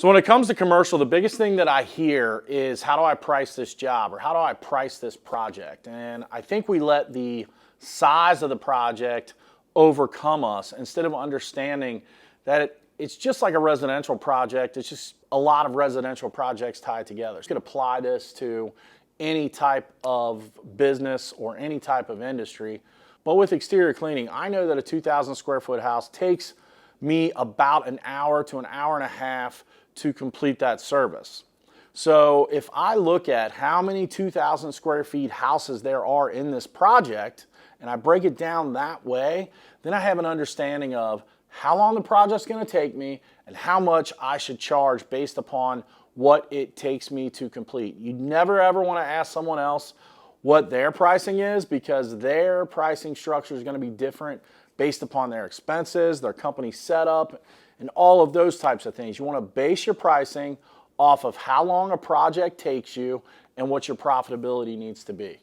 So when it comes to commercial, the biggest thing that I hear is, how do I price this job, or how do I price this project? And I think we let the size of the project overcome us instead of understanding that it's just like a residential project. It's just a lot of residential projects tied together. You could apply this to any type of business or any type of industry. But with exterior cleaning, I know that a 2,000 square foot house takes me about an hour to an hour and a half to complete that service. So if I look at how many 2,000 square feet houses there are in this project, and I break it down that way, then I have an understanding of how long the project's going to take me and how much I should charge based upon what it takes me to complete. You never ever want to ask someone else what their pricing is, because their pricing structure is going to be different based upon their expenses, their company setup, and all of those types of things. You want to base your pricing off of how long a project takes you and what your profitability needs to be.